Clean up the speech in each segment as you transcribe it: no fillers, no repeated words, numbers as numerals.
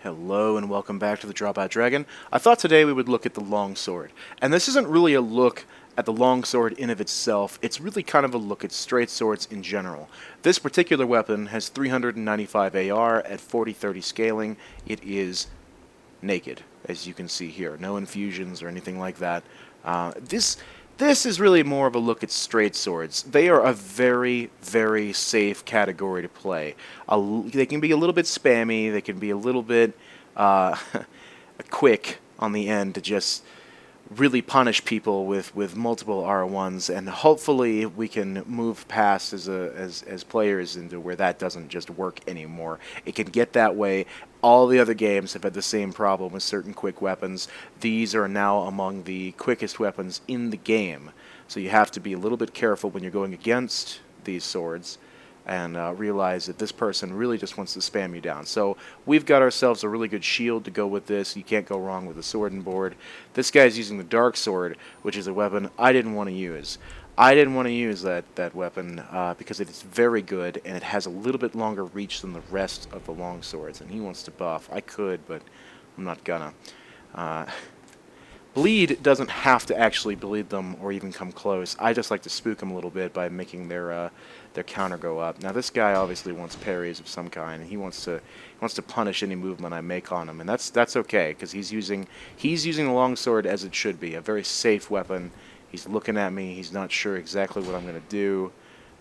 Hello and welcome back to the TheDropOutDragon. I thought today we would look at the Longsword. And this isn't really a look at the Longsword in of itself, it's really kind of a look at straight swords in general. This particular weapon has 395 AR at 40-30 scaling. It is naked, as you can see here. No infusions or anything like that. This is really more of a look at straight swords. They are a very, very safe category to play. They can be a little bit spammy. They can be a little bit quick on the end to just really punish people with multiple R1s, and hopefully we can move past as players into where that doesn't just work anymore. It can get that way. All the other games have had the same problem with certain quick weapons. These are now among the quickest weapons in the game, so you have to be a little bit careful when you're going against these swords and realize that this person really just wants to spam you down. So we've got ourselves a really good shield to go with this. You can't go wrong with a sword and board. This guy's using the dark sword, which is a weapon I didn't want to use. I didn't want to use that weapon because it is very good and it has a little bit longer reach than the rest of the long swords. And he wants to buff. I could, but I'm not gonna. Bleed doesn't have to actually bleed them or even come close. I just like to spook them a little bit by making their counter go up. Now this guy obviously wants parries of some kind, and he wants to punish any movement I make on him, and that's okay because he's using the longsword as it should be, a very safe weapon. He's looking at me. He's not sure exactly what I'm going to do.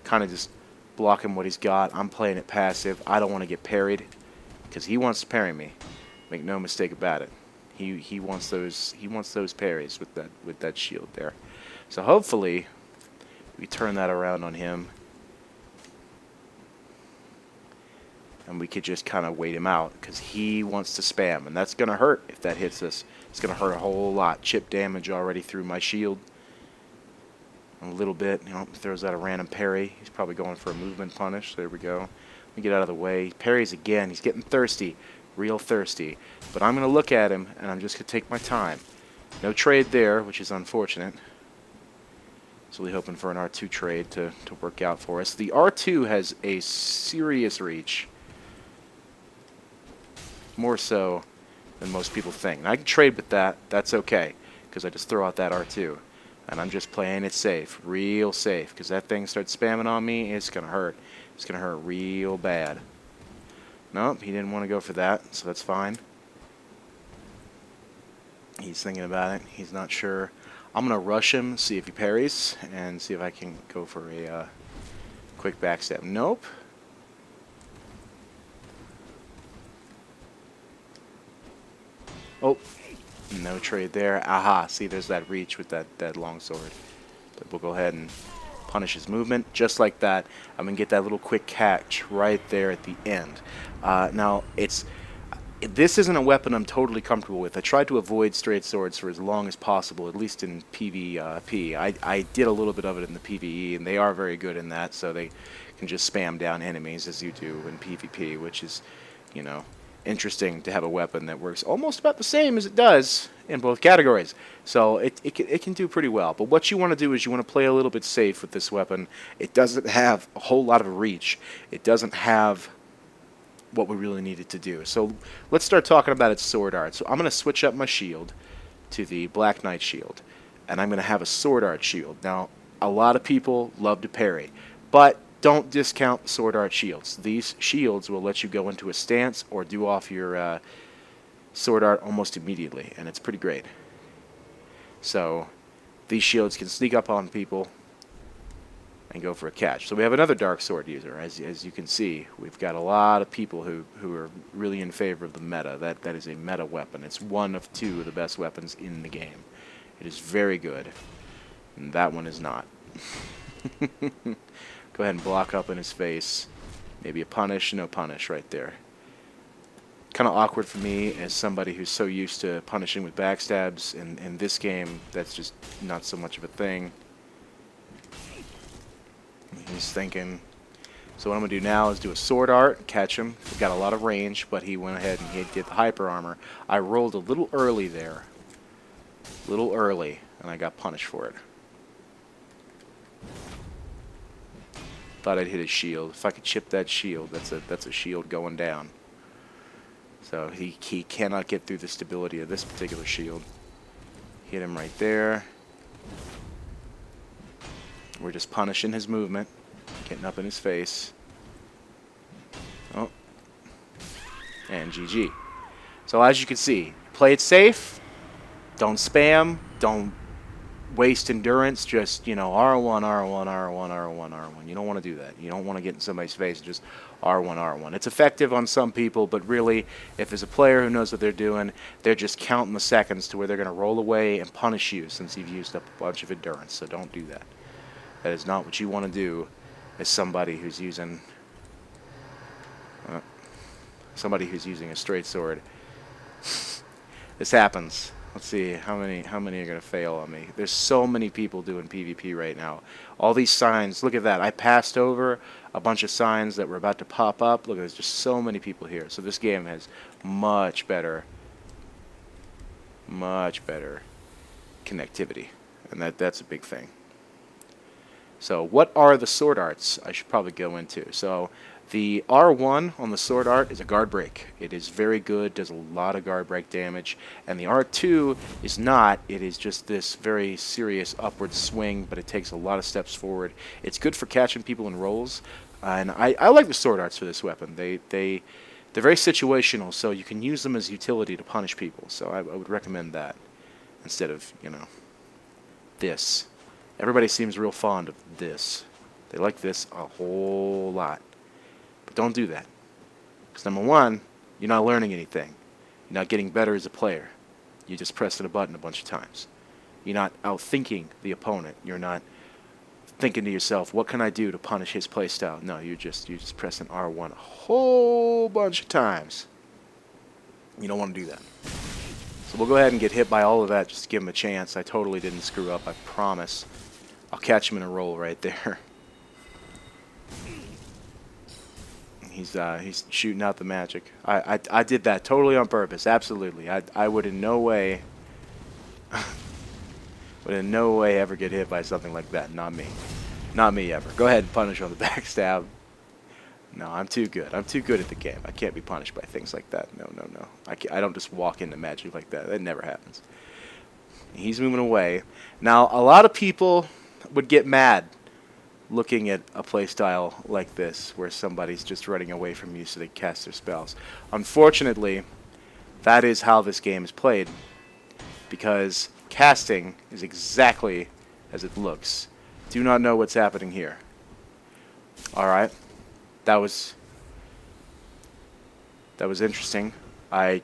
Kind of just block him what he's got. I'm playing it passive. I don't want to get parried because he wants to parry me. Make no mistake about it. He wants those parries with that shield there. So hopefully we turn that around on him and we could just kind of wait him out because he wants to spam, and that's going to hurt if that hits us. It's going to hurt a whole lot. Chip damage already through my shield a little bit. You know, throws out a random parry. He's probably going for a movement punish. There we go. Let me get out of the way. Parries again. He's getting thirsty. Real thirsty. But I'm going to look at him, and I'm just going to take my time. No trade there, which is unfortunate. So we're hoping for an R2 trade to work out for us. The R2 has a serious reach. More so than most people think. And I can trade with that. That's okay, because I just throw out that R2. And I'm just playing it safe. Real safe. Because that thing starts spamming on me, it's going to hurt. It's going to hurt real bad. Nope, he didn't want to go for that, so that's fine. He's thinking about it. He's not sure. I'm going to rush him, see if he parries, and see if I can go for a quick backstab. Nope. Oh, no trade there. Aha, see, there's that reach with that long sword. But we'll go ahead and punish his movement just like that. I'm going to get that little quick catch right there at the end. Now, this isn't a weapon I'm totally comfortable with. I tried to avoid straight swords for as long as possible, at least in PvP. I did a little bit of it in the PvE, and they are very good in that, so they can just spam down enemies as you do in PvP, which is, you know, interesting to have a weapon that works almost about the same as it does in both categories. So it can do pretty well. But what you want to do is you want to play a little bit safe with this weapon. It doesn't have a whole lot of reach. It doesn't have what we really needed to do. So let's start talking about its sword art. So I'm going to switch up my shield to the Black Knight shield, and I'm going to have a sword art shield. Now, a lot of people love to parry, but don't discount sword art shields. These shields will let you go into a stance or do off your sword art almost immediately, and it's pretty great. So these shields can sneak up on people and go for a catch. So we have another dark sword user. As you can see, we've got a lot of people who are really in favor of the meta. That is a meta weapon. It's one of two of the best weapons in the game. It is very good, and that one is not. Go ahead and block up in his face. Maybe a punish, no punish right there. Kind of awkward for me as somebody who's so used to punishing with backstabs. In this game, that's just not so much of a thing. He's thinking. So what I'm going to do now is do a sword art, catch him. We've got a lot of range, but he went ahead and he did the hyper armor. I rolled a little early there. A little early, and I got punished for it. Thought I'd hit his shield. If I could chip that shield, that's a shield going down. So he cannot get through the stability of this particular shield. Hit him right there. We're just punishing his movement, getting up in his face. Oh. And GG. So as you can see, play it safe. Don't spam. Don't waste endurance. Just, you know, R1, R1, R1, R1, R1. You don't want to do that. You don't want to get in somebody's face and just R1, R1. It's effective on some people, but really, if there's a player who knows what they're doing, they're just counting the seconds to where they're going to roll away and punish you since you've used up a bunch of endurance. So don't do that. That is not what you want to do as somebody who's using a straight sword. This happens. Let's see how many are gonna fail on me. There's so many people doing PvP right now. All these signs. Look at that. I passed over a bunch of signs that were about to pop up. Look, there's just so many people here. So this game has much better connectivity, and that's a big thing. So what are the sword arts? I should probably go into. So the R1 on the sword art is a guard break. It is very good, does a lot of guard break damage. And the R2 is not. It is just this very serious upward swing, but it takes a lot of steps forward. It's good for catching people in rolls. And I like the sword arts for this weapon. They're very situational, so you can use them as utility to punish people. So I would recommend that instead of, you know, this. Everybody seems real fond of this. They like this a whole lot. But don't do that. Because number one, you're not learning anything. You're not getting better as a player. You're just pressing a button a bunch of times. You're not outthinking the opponent. You're not thinking to yourself, what can I do to punish his playstyle? No, you're just pressing R1 a whole bunch of times. You don't want to do that. So we'll go ahead and get hit by all of that just to give him a chance. I totally didn't screw up, I promise. I'll catch him in a roll right there. He's shooting out the magic. I did that totally on purpose, absolutely. I would in no way ever get hit by something like that. Not me. Not me ever. Go ahead and punish on the backstab. No, I'm too good. I'm too good at the game. I can't be punished by things like that. No. I don't just walk into magic like that. That never happens. He's moving away. Now, a lot of people would get mad looking at a playstyle like this where somebody's just running away from you so they cast their spells. Unfortunately, that is how this game is played, because casting is exactly as it looks. Do not know what's happening here. Alright. That was interesting. Alright.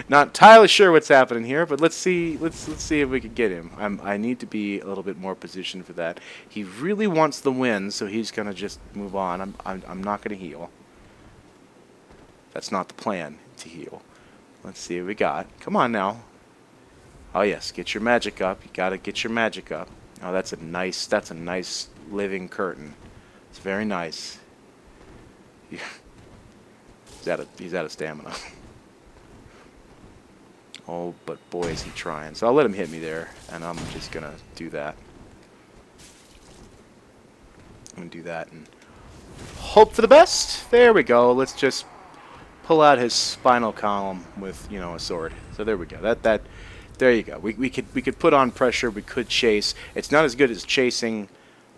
Not entirely sure what's happening here, but let's see if we can get him. I need to be a little bit more positioned for that. He really wants the win, so he's gonna just move on. I'm not gonna heal. That's not the plan, to heal. Let's see what we got. Come on now. Oh yes, get your magic up. You gotta get your magic up. Oh, that's a nice living curtain. It's very nice. He's out of stamina. Oh, but boy, is he trying. So I'll let him hit me there, and I'm just going to do that. I'm going to do that and hope for the best. There we go. Let's just pull out his spinal column with, you know, a sword. So there we go. There you go. We could put on pressure. We could chase. It's not as good as chasing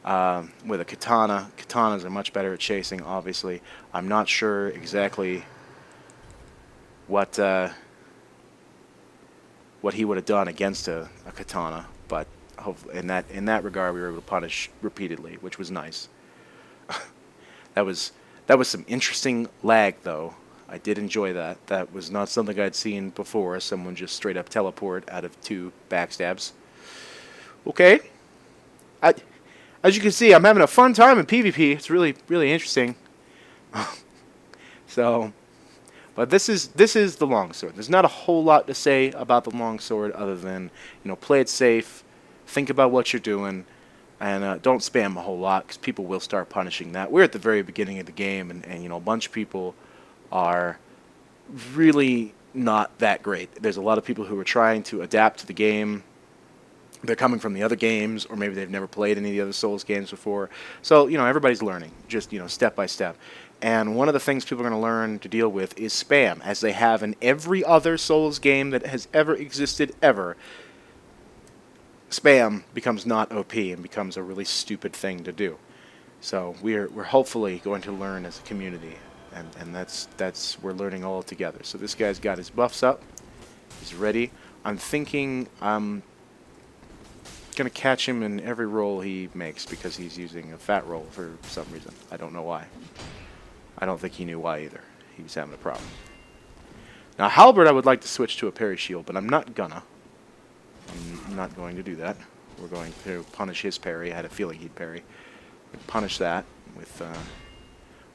with a katana. Katanas are much better at chasing, obviously. I'm not sure exactly what he would have done against a katana, but hopefully in that regard we were able to punish repeatedly, which was nice. that was some interesting lag, though. I did enjoy that. That was not something I'd seen before. Someone just straight up teleport out of 2 backstabs. Okay. As you can see, I'm having a fun time in PvP. It's really interesting. So. But this is the longsword. There's not a whole lot to say about the longsword other than, you know, play it safe, think about what you're doing, and don't spam a whole lot because people will start punishing that. We're at the very beginning of the game, and you know, a bunch of people are really not that great. There's a lot of people who are trying to adapt to the game they're coming from the other games, or maybe they've never played any of the other Souls games before. So, everybody's learning, just, step by step. And one of the things people are going to learn to deal with is spam, as they have in every other Souls game that has ever existed ever. Spam becomes not OP and becomes a really stupid thing to do. So we're hopefully going to learn as a community, and that's we're learning all together. So this guy's got his buffs up. He's ready. I'm thinking I'm gonna catch him in every roll he makes because he's using a fat roll for some reason. I don't know why. I don't think he knew why either. He was having a problem. Now Halberd I would like to switch to a parry shield, but I'm not gonna. I'm not going to do that. We're going to punish his parry. I had a feeling he'd parry. We'll punish that with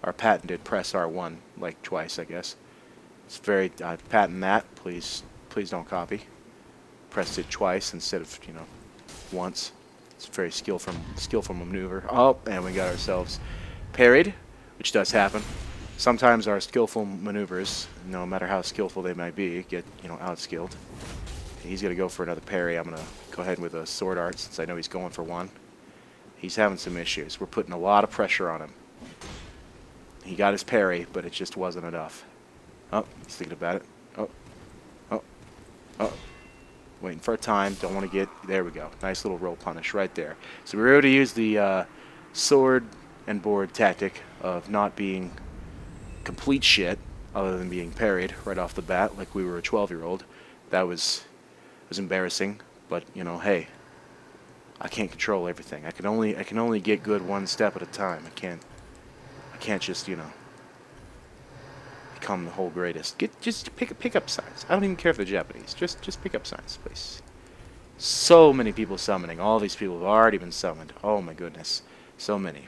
our patented press R1, like twice, I guess. It's very patent that. Please don't copy. Pressed it twice instead of once. It's a very skillful maneuver. Oh, and we got ourselves parried, which does happen. Sometimes our skillful maneuvers, no matter how skillful they might be, get outskilled. He's going to go for another parry. I'm going to go ahead with a sword art since I know he's going for one. He's having some issues. We're putting a lot of pressure on him. He got his parry, but it just wasn't enough. Oh, he's thinking about it. Oh. Waiting for a time. Don't want to get... There we go. Nice little roll punish right there. So we were able to use the sword and board tactic of not being complete shit, other than being parried right off the bat like we were a 12-year-old. That was embarrassing, but hey, I can't control everything. I can only get good one step at a time. I can't just become the whole greatest. Just pick up signs. I don't even care if they're Japanese. Just pick up signs, please. So many people summoning. All these people have already been summoned. Oh my goodness, so many.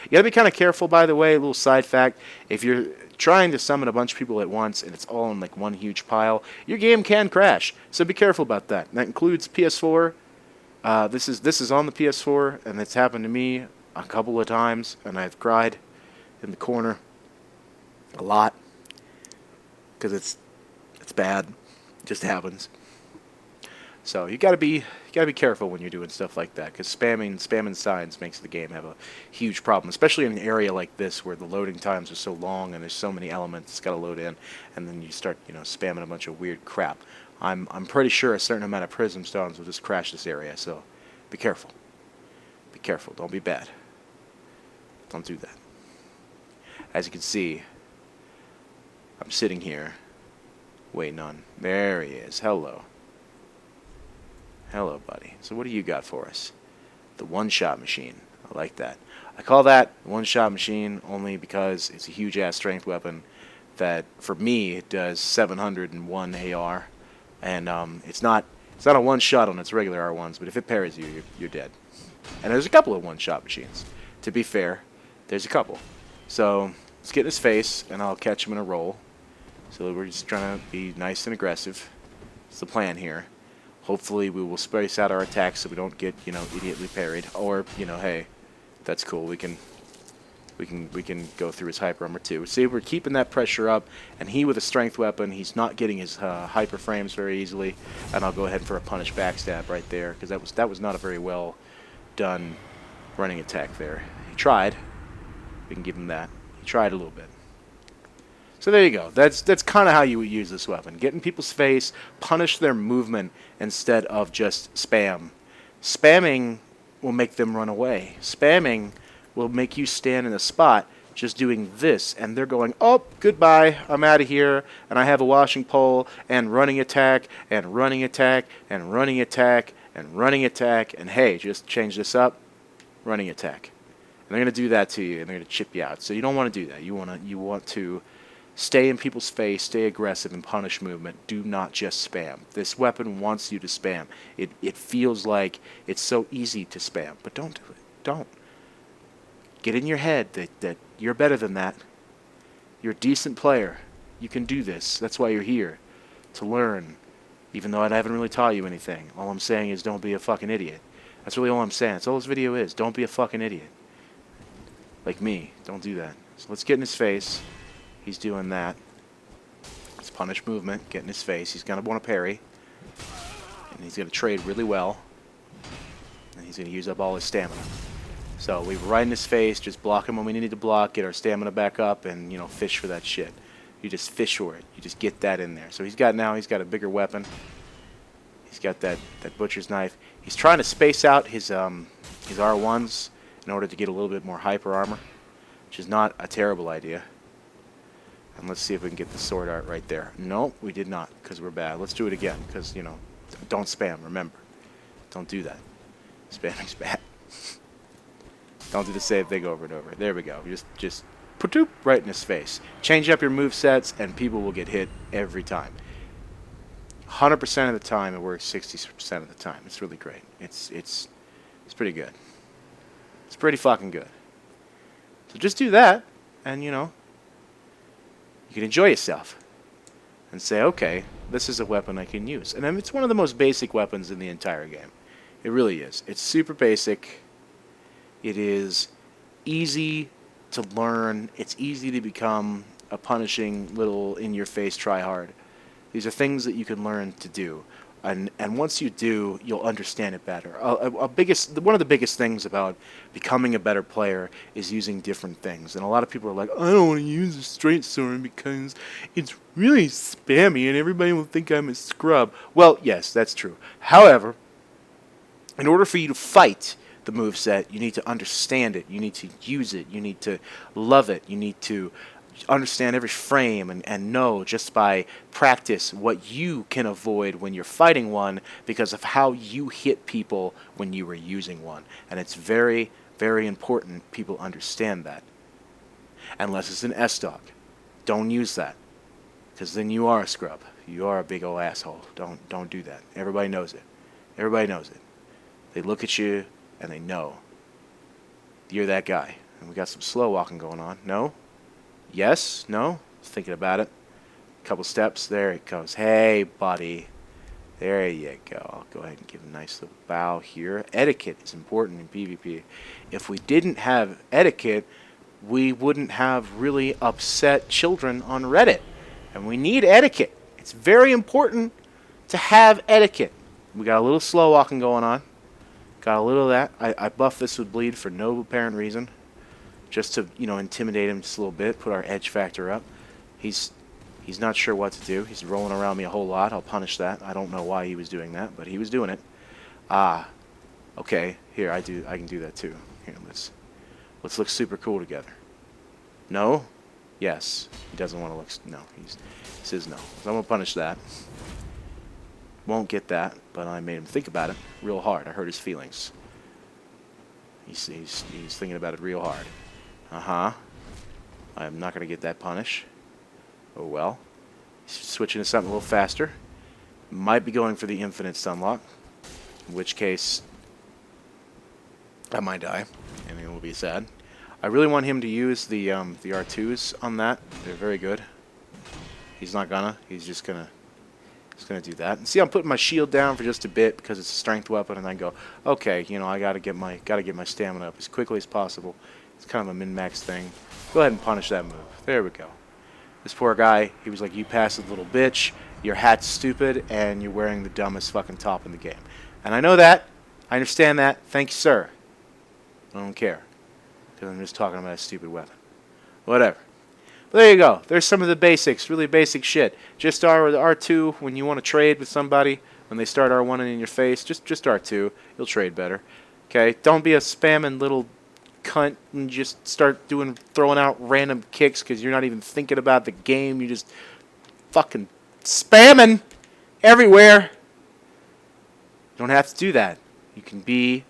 You gotta be kind of careful, by the way. A little side fact: if you're trying to summon a bunch of people at once and it's all in like one huge pile, your game can crash. So be careful about that. And that includes PS4. This is on the PS4, and it's happened to me a couple of times, and I've cried in the corner a lot because it's bad. It just happens. So you gotta be careful when you're doing stuff like that, because spamming signs makes the game have a huge problem, especially in an area like this where the loading times are so long and there's so many elements it's got to load in, and then you start spamming a bunch of weird crap. I'm pretty sure a certain amount of prism stones will just crash this area, so be careful. Be careful. Don't be bad. Don't do that. As you can see, I'm sitting here waiting on... There he is. Hello. Hello, buddy. So what do you got for us? The one-shot machine. I like that. I call that one-shot machine only because it's a huge-ass strength weapon that, for me, it does 701 AR. And it's not a one-shot on its regular R1s, but if it parries you, you're dead. And there's a couple of one-shot machines. To be fair, there's a couple. So let's get in his face, and I'll catch him in a roll. So we're just trying to be nice and aggressive. That's the plan here. Hopefully we will space out our attacks so we don't get, idiotly parried. Or, hey, that's cool. We can go through his hyper armor too. See, we're keeping that pressure up, and he with a strength weapon, he's not getting his hyper frames very easily. And I'll go ahead for a punish backstab right there, because that was not a very well done running attack there. He tried. We can give him that. He tried a little bit. So there you go. That's kind of how you would use this weapon. Get in people's face, punish their movement instead of just spam. Spamming will make them run away. Spamming will make you stand in a spot just doing this, and they're going, oh, goodbye, I'm out of here, and I have a washing pole, and running attack, and running attack, and running attack, and running attack, and hey, just change this up, running attack. And they're going to do that to you, and they're going to chip you out. So you don't want to do that. You want to stay in people's face, stay aggressive, and punish movement. Do not just spam. This weapon wants you to spam. It feels like it's so easy to spam, but don't do it. Don't. Get in your head that you're better than that. You're a decent player. You can do this. That's why you're here, to learn, even though I haven't really taught you anything. All I'm saying is don't be a fucking idiot. That's really all I'm saying. That's all this video is. Don't be a fucking idiot. Like me. Don't do that. So let's get in his face. He's doing that. Let's punish movement. Get in his face. He's going to want to parry. And he's going to trade really well. And he's going to use up all his stamina. So we right in his face, just block him when we need to block, get our stamina back up, and, you know, fish for that shit. You just fish for it. You just get that in there. So he's got a bigger weapon. He's got that butcher's knife. He's trying to space out his R1s in order to get a little bit more hyper armor, which is not a terrible idea. And let's see if we can get the sword art right there. No, we did not, because we're bad. Let's do it again, because, you know, don't spam, remember. Don't do that. Spamming's bad. Don't do the same thing over and over. There we go. Just put right in his face. Change up your move sets, and people will get hit every time. 100% of the time, it works 60% of the time. It's really great. It's pretty good. It's pretty fucking good. So just do that, and, you know, you can enjoy yourself and say, okay, this is a weapon I can use. And it's one of the most basic weapons in the entire game. It really is. It's super basic. It is easy to learn. It's easy to become a punishing little in-your-face tryhard. These are things that you can learn to do. And once you do, you'll understand it better. One of the biggest things about becoming a better player is using different things. And a lot of people are like, I don't want to use a straight sword because it's really spammy and everybody will think I'm a scrub. Well, yes, that's true. However, in order for you to fight the moveset, you need to understand it. You need to use it. You need to love it. You need to understand every frame and know just by practice what you can avoid when you're fighting one because of how you hit people when you were using one. And it's very, very important people understand that. Unless it's an S-Dog. Don't use that. Because then you are a scrub. You are a big old asshole. Don't do that. Everybody knows it. Everybody knows it. They look at you and they know you're that guy. And we got some slow walking going on. No? Yes? No? Thinking about it. Couple steps. There it goes. Hey, buddy. There you go. I'll go ahead and give a nice little bow here. Etiquette is important in PvP. If we didn't have etiquette, we wouldn't have really upset children on Reddit. And we need etiquette. It's very important to have etiquette. We got a little slow walking going on. Got a little of that. I buffed this with bleed for no apparent reason. Just to, you know, intimidate him just a little bit. Put our edge factor up. He's not sure what to do. He's rolling around me a whole lot. I'll punish that. I don't know why he was doing that, but he was doing it. Okay. Here, I can do that too. Here, let's look super cool together. No? Yes. He doesn't want to look... No. He says no. So I'm going to punish that. Won't get that, but I made him think about it real hard. I hurt his feelings. He's thinking about it real hard. I'm not going to get that punish. Oh well. He's switching to something a little faster. Might be going for the infinite stunlock. In which case, I might die. And it will be sad. I really want him to use the R2s on that. They're very good. He's not gonna. He's just gonna do that. And see, I'm putting my shield down for just a bit because it's a strength weapon, and I go, okay, you know, I gotta get my stamina up as quickly as possible. It's kind of a min-max thing. Go ahead and punish that move. There we go. This poor guy, he was like, you passive little bitch, your hat's stupid, and you're wearing the dumbest fucking top in the game. And I know that. I understand that. Thank you, sir. I don't care. Because I'm just talking about a stupid weapon. Whatever. But there you go. There's some of the basics, really basic shit. Just R2 when you want to trade with somebody, when they start R1 in your face, just R2. You'll trade better. Okay? Don't be a spamming little cunt and just start throwing out random kicks because you're not even thinking about the game. You're just fucking spamming everywhere. You don't have to do that. You can be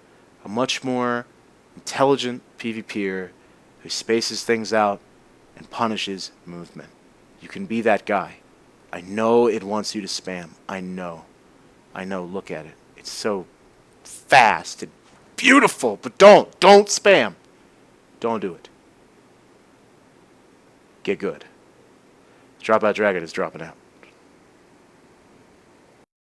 a much more intelligent PvPer who spaces things out and punishes movement. You can be that guy. I know it wants you to spam. I know. Look at it. It's so fast and beautiful, but don't spam. Don't do it. Get good. TheDropOutDragon is dropping out.